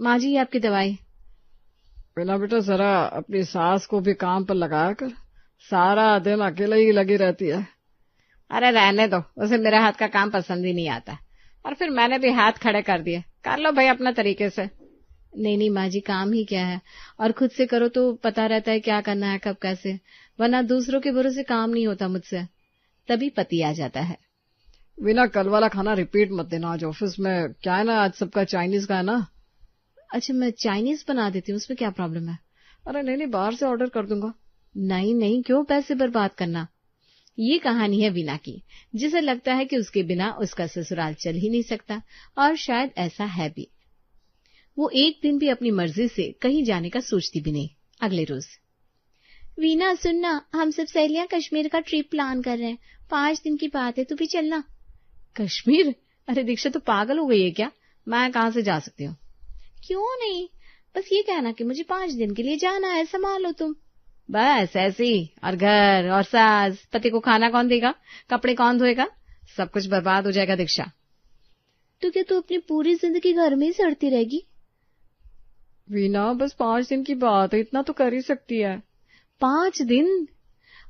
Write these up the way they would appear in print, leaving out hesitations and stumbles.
माँ जी आपकी दवाई। बिना बेटा जरा अपनी सास को भी काम पर लगा कर, सारा दिन अकेले ही लगी रहती है। अरे रहने दो, उसे मेरे हाथ का काम पसंद ही नहीं आता, और फिर मैंने भी हाथ खड़े कर दिए। कर लो भाई अपना तरीके से। नहीं माँ जी, काम ही क्या है, और खुद से करो तो पता रहता है क्या करना है कब कैसे, वरना दूसरों के भरोसे काम नहीं होता मुझसे। तभी पति आ जाता है। बिना कल वाला खाना रिपीट मत देना, आज ऑफिस में क्या है ना, आज सबका चाइनीज का है ना। अच्छा मैं चाइनीज बना देती हूँ, उसमें क्या प्रॉब्लम है? अरे नहीं, बाहर से ऑर्डर कर दूंगा। नहीं, क्यों पैसे बर्बाद करना। ये कहानी है वीना की, जिसे लगता है कि उसके बिना उसका ससुराल चल ही नहीं सकता, और शायद ऐसा है भी। वो एक दिन भी अपनी मर्जी से कहीं जाने का सोचती भी नहीं। अगले रोज, वीना सुनना, हम सब सहेलियां कश्मीर का ट्रिप प्लान कर रहे हैं, 5 दिन की बात है, तू भी चलना। कश्मीर? अरे दीक्षा तो पागल हो गई है क्या? मैं कहाँ से जा सकती हूँ? क्यों नहीं, बस ये कहना कि मुझे 5 दिन के लिए जाना है, संभालो तुम। बस ऐसे ही? और घर और सास, पति को खाना कौन देगा, कपड़े कौन धोएगा, सब कुछ बर्बाद हो जाएगा दीक्षा। तो क्या तू अपनी पूरी जिंदगी घर में ही सड़ती रहेगी? वीना बस 5 दिन की बात है, इतना तो कर ही सकती है। 5 दिन?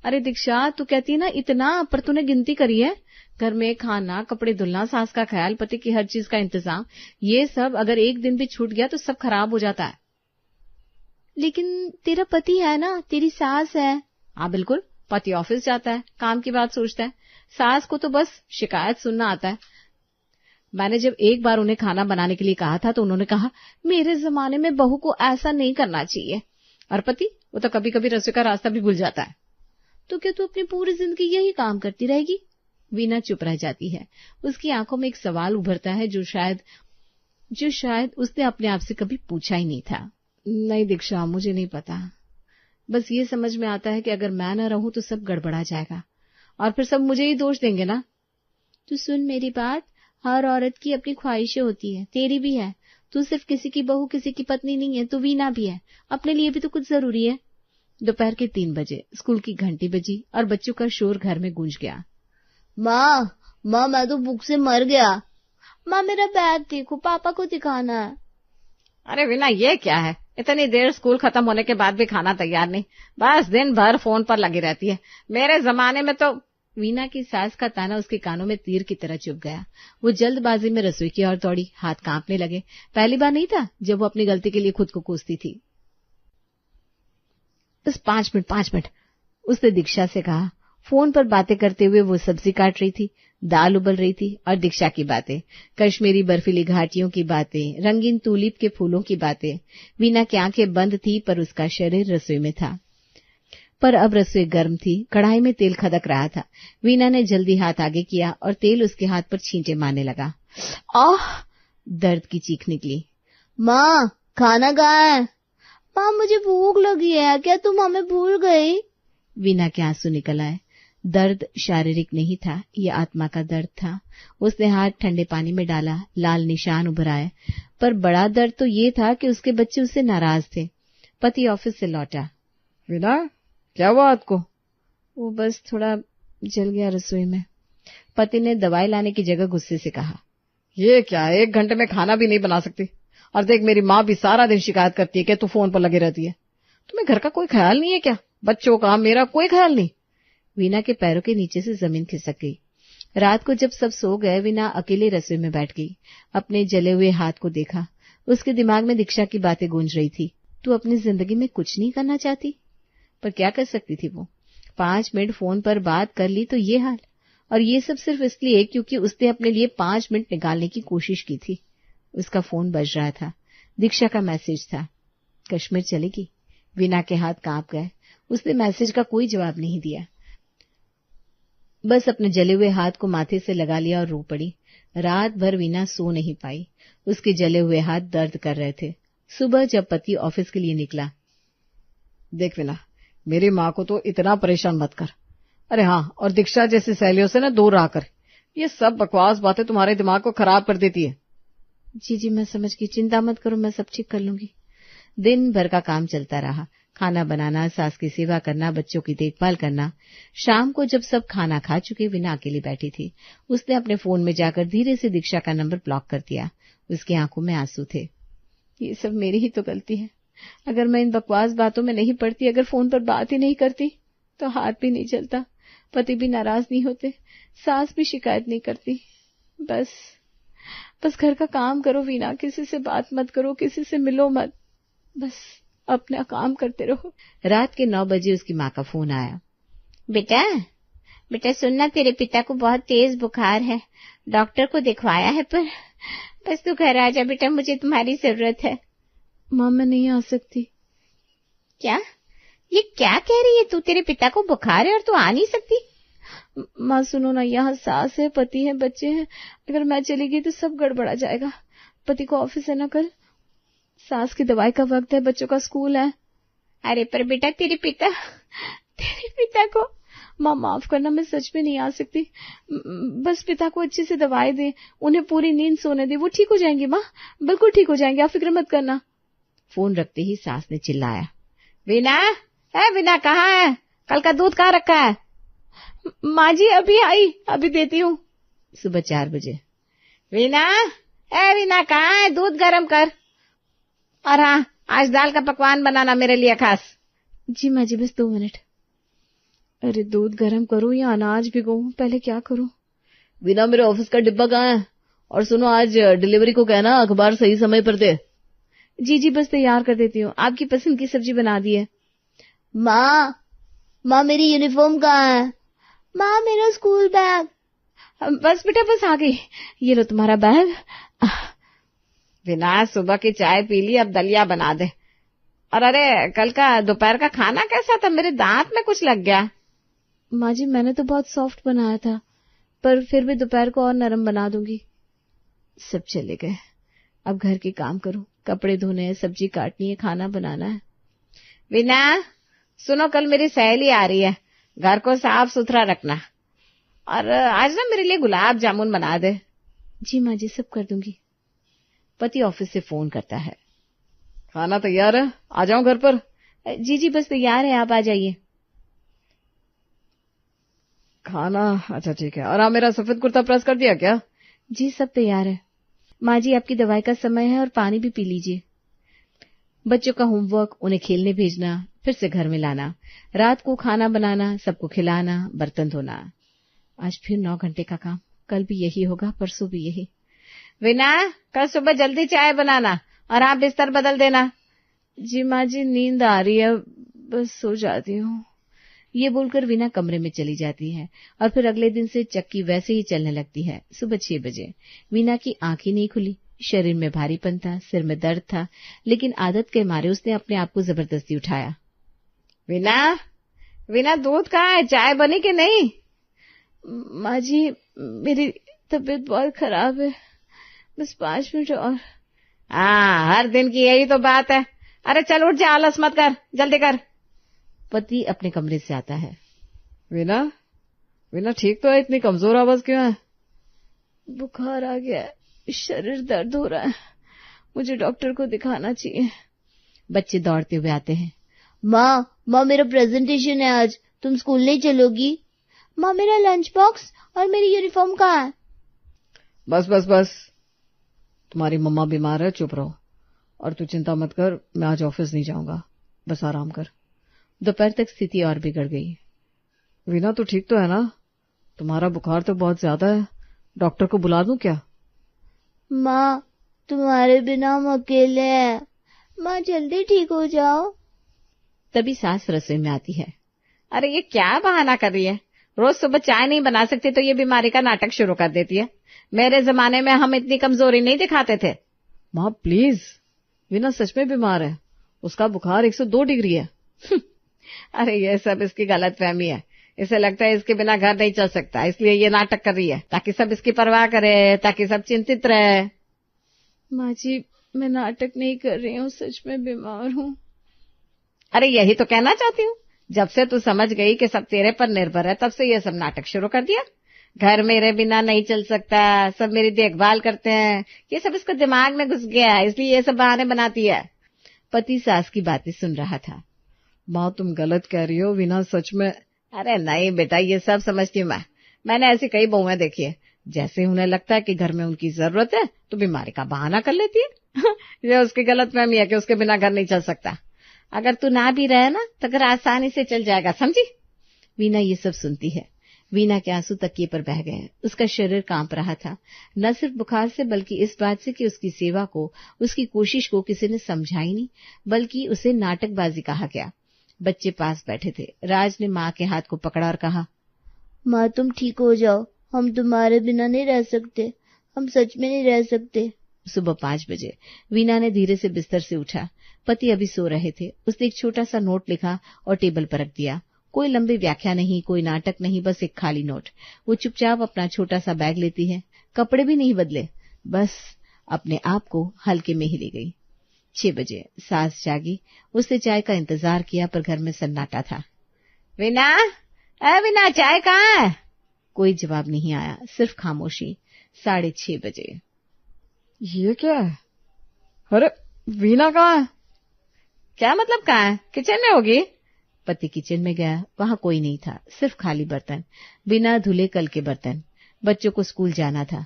अरे दीक्षा तू कहती है ना इतना, पर तूने गिनती करी है? घर में खाना, कपड़े धुलना, सास का ख्याल, पति की हर चीज का इंतजाम, ये सब अगर एक दिन भी छूट गया तो सब खराब हो जाता है। लेकिन तेरा पति है ना, तेरी सास है। हाँ बिल्कुल, पति ऑफिस जाता है, काम की बात सोचता है, सास को तो बस शिकायत सुनना आता है। मैंने जब एक बार उन्हें खाना बनाने के लिए कहा था तो उन्होंने कहा, मेरे जमाने में बहू को ऐसा नहीं करना चाहिए। और पति, वो तो कभी कभी रसोई का रास्ता भी भूल जाता है। तो क्या तू अपनी पूरी जिंदगी यही काम करती रहेगी? वीना चुप रह जाती है। उसकी आंखों में एक सवाल उभरता है जो शायद उसने अपने आप से कभी पूछा ही नहीं था। नहीं दीक्षा, मुझे नहीं पता, बस ये समझ में आता है कि अगर मैं न रहूं तो सब गड़बड़ा जाएगा, और फिर सब मुझे ही दोष देंगे ना। तू सुन मेरी बात, हर औरत की अपनी ख्वाहिशें होती है, तेरी भी है। तू सिर्फ किसी की बहू, किसी की पत्नी नहीं है, तू वीना भी है, अपने लिए भी तो कुछ जरूरी है। दोपहर के 3 बजे स्कूल की घंटी बजी और बच्चों का शोर घर में गूंज गया। माँ मैं तो भूख से मर गया। माँ मेरा बैग देखो, पापा को दिखाना है। अरे वीना ये क्या है, इतनी देर स्कूल खत्म होने के बाद भी खाना तैयार नहीं, बस दिन भर फोन पर लगी रहती है। मेरे जमाने में तो। वीना की सास का ताना उसके कानों में तीर की तरह चुभ गया। वो जल्दबाजी में रसोई की ओर दौड़ी, हाथ कांपने लगे। पहली बार नहीं था जब वो अपनी गलती के लिए खुद को कोसती थी। बस 5 मिनट, उसने दीक्षा से कहा। फोन पर बातें करते हुए वो सब्जी काट रही थी, दाल उबल रही थी, और दीक्षा की बातें, कश्मीरी बर्फीली घाटियों की बातें, रंगीन टूलिप के फूलों की बातें। वीना की आंखें बंद थी पर उसका शरीर रसोई में था। पर अब रसोई गर्म थी, कढ़ाई में तेल खदक रहा था। वीना ने जल्दी हाथ आगे किया और तेल उसके हाथ पर छींटे मारने लगा। आह! दर्द की चीख निकली। माँ खाना कहाँ है? माँ मुझे भूख लगी है, क्या तुम हमें भूल गई? वीना के आंसू निकल आए। दर्द शारीरिक नहीं था, ये आत्मा का दर्द था। उसने हाथ ठंडे पानी में डाला, लाल निशान उभर आए। पर बड़ा दर्द तो ये था कि उसके बच्चे उससे नाराज थे। पति ऑफिस से लौटा। वीना क्या हुआ आपको? वो बस थोड़ा जल गया रसोई में। पति ने दवाई लाने की जगह गुस्से से कहा। ये क्या, 1 घंटे में खाना भी नहीं बना सकती? और देख, मेरी माँ भी सारा दिन शिकायत करती है कि तू फोन पर लगी रहती है। तुम्हें घर का कोई ख्याल नहीं है क्या? बच्चों का, मेरा कोई ख्याल नहीं। वीना के पैरों के नीचे से जमीन खिसक गई। रात को जब सब सो गए, वीना अकेले रसोई में बैठ गई। अपने जले हुए हाथ को देखा। उसके दिमाग में दीक्षा की बातें गूंज रही थी। तू अपनी जिंदगी में कुछ नहीं करना चाहती? पर क्या कर सकती थी वो? 5 मिनट फोन पर बात कर ली तो ये हाल, और ये सब सिर्फ इसलिए क्योंकि उसने अपने लिए 5 मिनट निकालने की कोशिश की थी। उसका फोन बज रहा था। दीक्षा का मैसेज था। कश्मीर चलेगी? वीना के हाथ कांप गए। उसने मैसेज का कोई जवाब नहीं दिया, बस अपने जले हुए हाथ को माथे से लगा लिया और रो पड़ी। रात भर वीना सो नहीं पाई। उसके जले हुए हाथ दर्द कर रहे थे। सुबह जब पति ऑफिस के लिए निकला। देख वीना, मेरी माँ को तो इतना परेशान मत कर। अरे हाँ, और दीक्षा जैसी सहेलियों से ना दूर रहा कर। ये सब बकवास बातें तुम्हारे दिमाग को खराब कर देती है। जी मैं समझ गई, चिंता मत करो, मैं सब ठीक कर लूंगी। दिन भर का काम चलता रहा। खाना बनाना, सास की सेवा करना, बच्चों की देखभाल करना। शाम को जब सब खाना खा चुके, वीना अकेली बैठी थी। उसने अपने फोन में जाकर धीरे से दीक्षा का नंबर ब्लॉक कर दिया। उसकी आंखों में आंसू थे। ये सब मेरी ही तो गलती है। अगर मैं इन बकवास बातों में नहीं पड़ती, अगर फोन पर बात ही नहीं करती, तो हाथ भी नहीं चलता, पति भी नाराज नहीं होते, सास भी शिकायत नहीं करती। बस घर का काम करो वीना, किसी से बात मत करो, किसी से मिलो मत, बस अपना काम करते रहो। रात के 9 बजे उसकी माँ का फोन आया। बेटा बेटा सुनना, तेरे पिता को बहुत तेज बुखार है, डॉक्टर को दिखवाया है, पर बस तू घर आ जा बेटा, मुझे तुम्हारी जरूरत है। माँ मैं नहीं आ सकती। क्या? ये क्या कह रही है तू? तेरे पिता को बुखार है और तू आ नहीं सकती? माँ सुनो ना, यहाँ सास है, पति है, बच्चे हैं, अगर मैं चली गई तो सब गड़बड़ा जाएगा। पति को ऑफिस है ना कल, सास की दवाई का वक्त है, बच्चों का स्कूल है। अरे पर बेटा तेरे पिता को। माँ माफ करना, मैं सच में नहीं आ सकती। बस पिता को अच्छे से दवाई दे, उन्हें पूरी नींद सोने दे, वो ठीक हो जाएंगे माँ, बिल्कुल ठीक हो जाएंगे, आप फिक्र मत करना। फोन रखते ही सास ने चिल्लाया, वीना, वीना कहाँ है? कल का दूध कहाँ रखा है? माँ जी अभी आई, अभी देती हूँ। सुबह 4 बजे। वीना, वीना कहाँ है? दूध गर्म कर। और हाँ, आज दाल का पकवान बनाना मेरे लिए खास। जी माँ जी, बस 2 मिनट। अरे दूध गर्म करूं या अनाज भिगोऊं, पहले क्या करूं? वीना मेरे ऑफिस का डिब्बा कहाँ है? और सुनो, आज डिलीवरी को कहना अखबार सही समय पर दे। जी बस तैयार कर देती हूँ, आपकी पसंद की सब्जी बना दी है। माँ मेरी यूनिफॉर्म कहाँ है? माँ मेरा स्कूल बैग। बस बेटा बस आ गई, ये लो तुम्हारा बैग। वीना सुबह की चाय पी ली, अब दलिया बना दे। और अरे कल का दोपहर का खाना कैसा था? मेरे दांत में कुछ लग गया। माँ जी मैंने तो बहुत सॉफ्ट बनाया था, पर फिर भी दोपहर को और नरम बना दूंगी। सब चले गए, अब घर के काम करूं, कपड़े धोने हैं, सब्जी काटनी है, खाना बनाना है। वीना सुनो, कल मेरी सहेली आ रही है, घर को साफ सुथरा रखना, और आज ना मेरे लिए गुलाब जामुन बना दे। जी माँ जी, सब कर दूंगी। पति ऑफिस से फोन करता है, खाना तैयार है, आ जाऊं घर पर? जी बस तैयार है, आप आ जाइए। खाना, अच्छा ठीक है। और हाँ, मेरा सफेद कुर्ता प्रेस कर दिया क्या? जी सब तैयार है। माँ जी आपकी दवाई का समय है, और पानी भी पी लीजिए। बच्चों का होमवर्क, उन्हें खेलने भेजना, फिर से घर में लाना, रात को खाना बनाना, सबको खिलाना, बर्तन धोना। आज फिर 9 घंटे का काम, कल भी यही होगा, परसों भी यही। वीना कल सुबह जल्दी चाय बनाना, और आप बिस्तर बदल देना। जी माँ जी, नींद आ रही है, बस सो जाती हूँ। ये बोलकर वीना कमरे में चली जाती है, और फिर अगले दिन से चक्की वैसे ही चलने लगती है। सुबह 6 बजे वीना की आंखें नहीं खुली, शरीर में भारीपन था, सिर में दर्द था, लेकिन आदत के मारे उसने अपने आप को जबरदस्ती उठाया। वीना दूध कहाँ है? चाय बनी कि नहीं? माँ जी मेरी तबीयत बहुत खराब है, बस 5 मिनट और। हाँ, हर दिन की यही तो बात है। अरे चल उठ जा, आलस मत कर, जल्दी कर। पति अपने कमरे से आता है। वीना ठीक तो है, इतनी कमजोर आवाज क्यों है? बुखार आ गया है, शरीर दर्द हो रहा है, मुझे डॉक्टर को दिखाना चाहिए। बच्चे दौड़ते हुए आते हैं। माँ मेरा प्रेजेंटेशन है आज, तुम स्कूल नहीं चलोगी? माँ मेरा लंच बॉक्स और मेरी यूनिफॉर्म कहाँ है? बस तुम्हारी मम्मा बीमार है, चुप रहो। और तू चिंता मत कर, मैं आज ऑफिस नहीं जाऊंगा, बस आराम कर। दोपहर तक स्थिति और बिगड़ गई। वीना तू ठीक तो है ना? तुम्हारा बुखार तो बहुत ज्यादा है, डॉक्टर को बुला दूं क्या? माँ तुम्हारे बिना हम अकेले हैं, माँ जल्दी ठीक हो जाओ। तभी सास रसोई में आती है। अरे ये क्या बहाना कर रही है? रोज सुबह चाय नहीं बना सकती तो ये बीमारी का नाटक शुरू कर देती है। मेरे जमाने में हम इतनी कमजोरी नहीं दिखाते थे। माँ प्लीज, वीना सच में बीमार है, उसका बुखार 102 डिग्री है। अरे ये सब इसकी गलतफहमी है, इसे लगता है इसके बिना घर नहीं चल सकता, इसलिए ये नाटक कर रही है, ताकि सब इसकी परवाह करे, ताकि सब चिंतित रहे। माँ जी मैं नाटक नहीं कर रही हूँ, सच में बीमार हूँ। अरे यही तो कहना चाहती हूँ, जब से तू समझ गई कि सब तेरे पर निर्भर है, तब से ये सब नाटक शुरू कर दिया। घर मेरे बिना नहीं चल सकता, सब मेरी देखभाल करते हैं, ये सब इसको दिमाग में घुस गया है, इसलिए ये सब बहाने बनाती है। पति सास की बातें सुन रहा था। माँ तुम गलत कह रही हो, वीना सच में। अरे नहीं बेटा, ये सब समझती हूँ मैंने ऐसी कई बहुएं देखी है, जैसे उन्हें लगता है कि घर में उनकी जरूरत है तो बीमारी का बहाना कर लेती है। ये उसकी गलतफहमी है कि उसके बिना घर नहीं चल सकता। अगर तू ना भी रहे ना तो घर आसानी से चल जाएगा, समझी? वीना ये सब सुनती है। वीना के आंसू तकिए पर बह गए। उसका शरीर कांप रहा था, न सिर्फ बुखार से बल्कि इस बात से कि उसकी सेवा को, उसकी कोशिश को किसी ने समझा ही नहीं, बल्कि उसे नाटकबाजी कहा गया। बच्चे पास बैठे थे। राज ने माँ के हाथ को पकड़ा और कहा, माँ तुम ठीक हो जाओ, हम तुम्हारे बिना नहीं रह सकते, हम सच में नहीं रह सकते। सुबह 5 बजे वीना ने धीरे से बिस्तर से उठा। पति अभी सो रहे थे। उसने एक छोटा सा नोट लिखा और टेबल पर रख दिया। कोई लंबी व्याख्या नहीं, कोई नाटक नहीं, बस एक खाली नोट। वो चुपचाप अपना छोटा सा बैग लेती है, कपड़े भी नहीं बदले, बस अपने आप को हल्के में ही ले गई। 6 बजे सास जागी। उसने चाय का इंतजार किया पर घर में सन्नाटा था। वीना, वीना, चाय कहाँ है? कोई जवाब नहीं आया, सिर्फ खामोशी। 6:30 बजे। ये क्या है? अरे वीना कहाँ है? क्या मतलब कहाँ है? किचन में होगी। पति किचन में गया, वहां कोई नहीं था, सिर्फ खाली बर्तन, बिना धुले कल के बर्तन। बच्चों को स्कूल जाना था।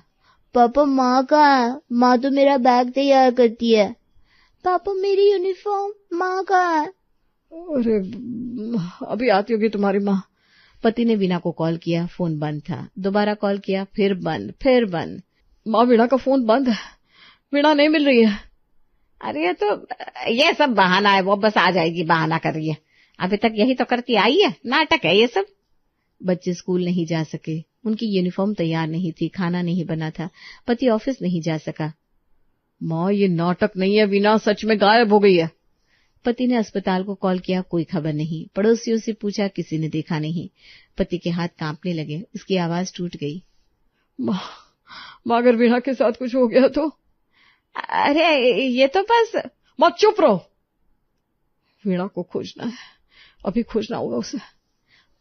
पापा माँ कहाँ है? माँ तो मेरा बैग तैयार करती है। पापा मेरी यूनिफॉर्म, माँ कहाँ है? अरे अभी आती होगी तुम्हारी माँ। पति ने वीना को कॉल किया, फोन बंद था। दोबारा कॉल किया, फिर बंद, फिर बंद। माँ वीना का फोन बंद है, वीना नहीं मिल रही है। अरे ये सब बहाना है, वो बस आ जाएगी, बहाना कर रही है। अभी तक यही तो करती आई है, नाटक है ये सब। बच्चे स्कूल नहीं जा सके, उनकी यूनिफॉर्म तैयार नहीं थी, खाना नहीं बना था, पति ऑफिस नहीं जा सका। माँ ये नाटक नहीं है, वीना सच में गायब हो गई है। पति ने अस्पताल को कॉल किया, कोई खबर नहीं। पड़ोसियों से पूछा, किसी ने देखा नहीं। पति के हाथ कांपने लगे, उसकी आवाज टूट गई। माँ अगर वीना के साथ कुछ हो गया तो? अरे ये तो बस। माँ चुप रहो, वीना को खोजना है, अभी खोजना होगा उसे।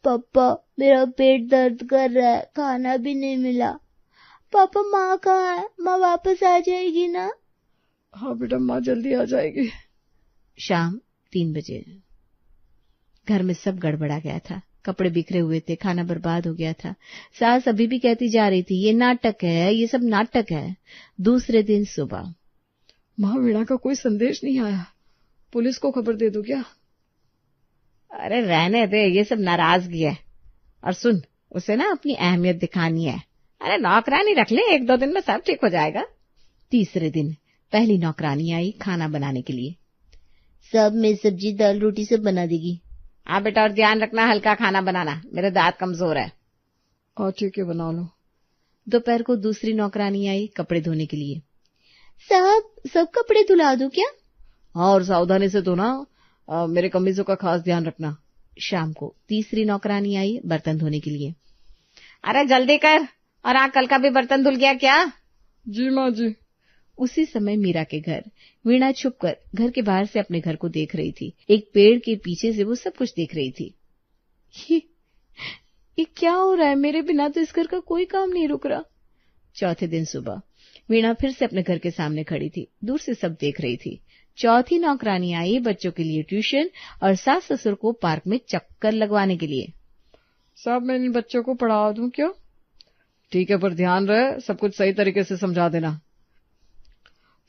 पापा मेरा पेट दर्द कर रहा है, खाना भी नहीं मिला। पापा माँ कहाँ है? माँ वापस आ जाएगी ना? हाँ बेटा, माँ जल्दी आ जाएगी। शाम 3 बजे। घर में सब गड़बड़ा गया था, कपड़े बिखरे हुए थे, खाना बर्बाद हो गया था। सास अभी भी कहती जा रही थी, ये नाटक है, ये सब नाटक है। दूसरे दिन सुबह। माँ वीणा का कोई संदेश नहीं आया, पुलिस को खबर दे दो क्या? अरे रहने दे, ये सब नाराजगी है। और सुन, उसे ना अपनी अहमियत दिखानी है। अरे नौकरानी रख ले, 1-2 दिन में सब ठीक हो जाएगा। तीसरे दिन पहली नौकरानी आई खाना बनाने के लिए। सब में सब्जी दाल रोटी सब बना देगी। हाँ बेटा, और ध्यान रखना हल्का खाना बनाना, मेरे दांत कमजोर है। हाँ ठीक है, बना लो। दोपहर को दूसरी नौकरानी आई कपड़े धोने के लिए। साहब सब कपड़े धुला दूं क्या? हाँ, और सावधानी से धोना, मेरे कमीजों का खास ध्यान रखना। शाम को तीसरी नौकरानी आई बर्तन धोने के लिए। अरे जल्दी कर, और हाँ कल का भी बर्तन धुल गया क्या? जी माँ जी। उसी समय मीरा के घर। वीणा छुपकर घर के बाहर से अपने घर को देख रही थी। एक पेड़ के पीछे से वो सब कुछ देख रही थी। ये क्या हो रहा है? मेरे बिना तो इस घर का कोई काम नहीं रुक रहा। चौथे दिन सुबह वीणा फिर से अपने घर के सामने खड़ी थी, दूर से सब देख रही थी। चौथी नौकरानी आई बच्चों के लिए ट्यूशन और सास ससुर को पार्क में चक्कर लगवाने के लिए। साहब मैं इन बच्चों को पढ़ा दूं क्यों? ठीक है, पर ध्यान रहे, सब कुछ सही तरीके से समझा देना।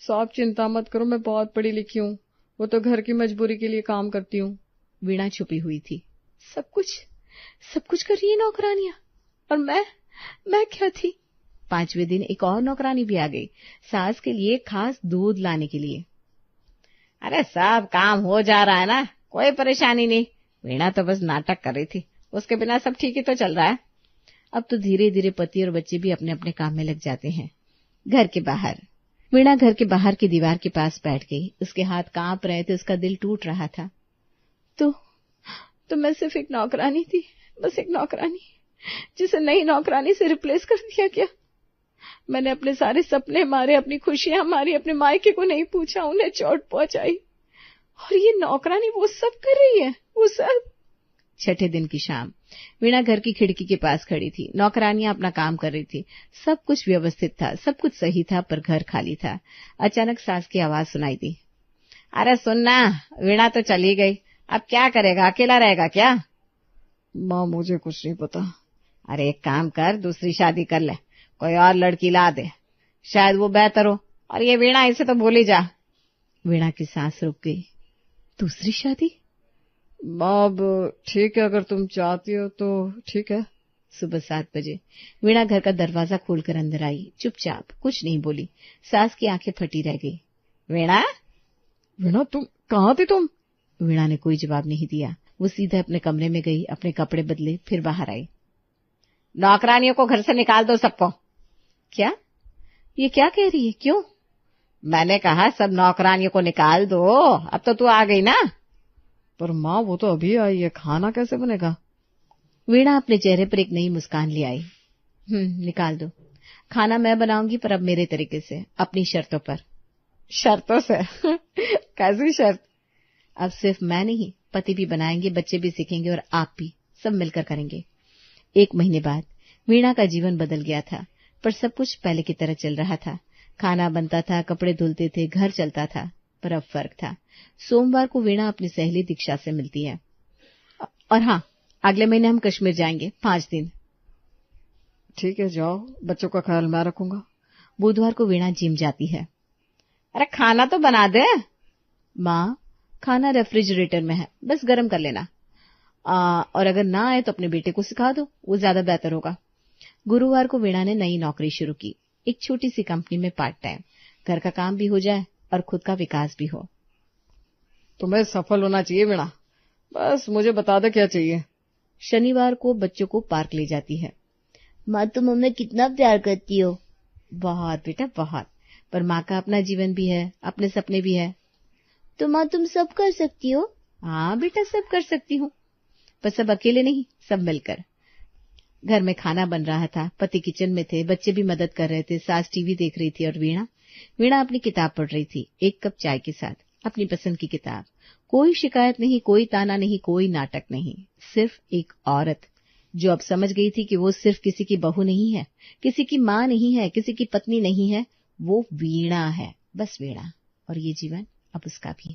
साहब चिंता मत करो, मैं बहुत पढ़ी लिखी हूँ, वो तो घर की मजबूरी के लिए काम करती हूँ। वीणा छुपी हुई थी। सब कुछ कर रही है नौकरानियां, और मैं क्या थी? 5वें दिन एक और नौकरानी भी आ गई, सास के लिए खास दूध लाने के लिए। अरे सब काम हो जा रहा है ना, कोई परेशानी नहीं। वीणा तो बस नाटक कर रही थी, उसके बिना सब ठीक ही तो चल रहा है। अब तो धीरे धीरे पति और बच्चे भी अपने अपने काम में लग जाते हैं। घर के बाहर वीणा घर के बाहर की दीवार के पास बैठ गई। उसके हाथ कांप रहे थे, उसका दिल टूट रहा था। तो मैं सिर्फ एक नौकरानी थी, बस एक नौकरानी, जिसे नई नौकरानी से रिप्लेस कर दिया गया। मैंने अपने सारे सपने मारे, अपनी खुशियां मारी, अपने मायके को नहीं पूछा, उन्हें चोट पहुंचाई, और ये नौकरानी वो सब कर रही है, वो सब। छठे दिन की शाम वीणा घर की खिड़की के पास खड़ी थी। नौकरानियां अपना काम कर रही थी, सब कुछ व्यवस्थित था, सब कुछ सही था, पर घर खाली था। अचानक सास की आवाज सुनाई दी। अरे सुनना, वीणा तो चली गई, अब क्या करेगा, अकेला रहेगा क्या? माँ मुझे कुछ नहीं पता। अरे एक काम कर, दूसरी शादी कर ले, कोई और लड़की ला दे, शायद वो बेहतर हो। और ये वीणा, इसे तो भूल ही जा। वीणा की सांस रुक गई। दूसरी शादी? माँ अब ठीक है, अगर तुम चाहती हो तो ठीक है। सुबह 7 बजे वीणा घर का दरवाजा खोलकर अंदर आई। चुपचाप, कुछ नहीं बोली। सास की आंखें फटी रह गई। वीणा, वीणा तुम कहाँ थी तुम? वीणा ने कोई जवाब नहीं दिया। वो सीधे अपने कमरे में गई, अपने कपड़े बदले, फिर बाहर आई। नौकरानियों को घर से निकाल दो सबको। क्या? ये क्या कह रही है? क्यों? मैंने कहा सब नौकरानियों को निकाल दो। अब तो तू आ गई ना। पर माँ वो तो अभी आई है, खाना कैसे बनेगा? वीणा अपने चेहरे पर एक नई मुस्कान ले आई। निकाल दो। खाना मैं बनाऊंगी, पर अब मेरे तरीके से, अपनी शर्तों पर। शर्तों से? कैसी शर्त? अब सिर्फ मैं नहीं, पति भी बनाएंगे, बच्चे भी सीखेंगे और आप भी, सब मिलकर करेंगे। 1 महीने बाद वीणा का जीवन बदल गया था, पर सब कुछ पहले की तरह चल रहा था। खाना बनता था, कपड़े धुलते थे, घर चलता था, पर अब फर्क था। सोमवार को वीणा अपनी सहेली दीक्षा से मिलती है। और हाँ, अगले महीने हम कश्मीर जाएंगे 5 दिन। ठीक है, जाओ, बच्चों का ख्याल मैं रखूंगा। बुधवार को वीणा जिम जाती है। अरे खाना तो बना दे। माँ, खाना रेफ्रिजरेटर में है, बस गर्म कर लेना। और अगर ना आए तो अपने बेटे को सिखा दो, वो ज्यादा बेहतर होगा। गुरुवार को वीणा ने नई नौकरी शुरू की, एक छोटी सी कंपनी में पार्ट टाइम। घर का काम भी हो जाए और खुद का विकास भी हो। तुम्हें सफल होना चाहिए वीणा, बस मुझे बता दे क्या चाहिए। शनिवार को बच्चों को पार्क ले जाती है। माँ, तुम हमें कितना प्यार करती हो। बहुत बेटा, बहुत। पर माँ का अपना जीवन भी है, अपने सपने भी है। तो माँ, तुम सब कर सकती हो। हाँ बेटा, सब कर सकती हूँ, पर सब अकेले नहीं, सब मिलकर। घर में खाना बन रहा था, पति किचन में थे, बच्चे भी मदद कर रहे थे, सास टीवी देख रही थी और वीणा अपनी किताब पढ़ रही थी, 1 कप चाय के साथ, अपनी पसंद की किताब। कोई शिकायत नहीं, कोई ताना नहीं, कोई नाटक नहीं, सिर्फ एक औरत जो अब समझ गई थी कि वो सिर्फ किसी की बहू नहीं है, किसी की माँ नहीं है, किसी की पत्नी नहीं है, वो वीणा है, बस वीणा। और ये जीवन अब उसका भी।